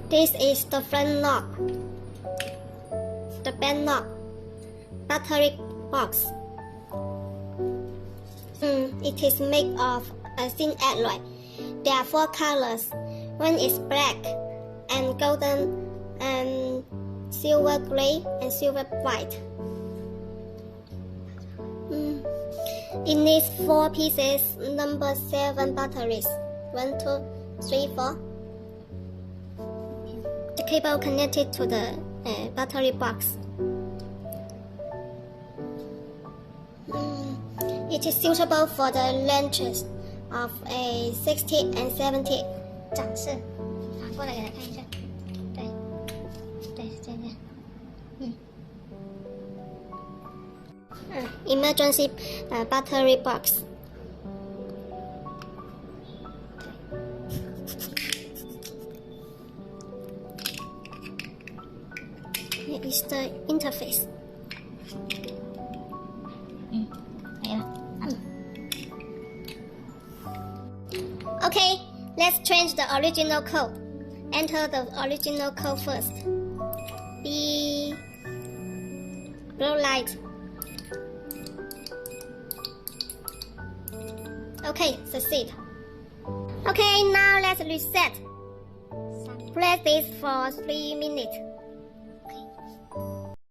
This is the front knob, the back knob, battery box. It is made of a thin alloy. There are 4 colors. One is black and golden and silver gray and silver white. It needs 4 pieces, number 7 batteries. 1, 2, 3, 4. The cable connected to the battery box. It is suitable for the lengths of a 60 and 70. 展示，反过来给他看一下。对，这样。Emergency battery box. Here is the interface. Okay, let's change the original code. Enter the original code first. B blue light. Okay, succeed. Okay, now let's reset. Press this for 3 minutes.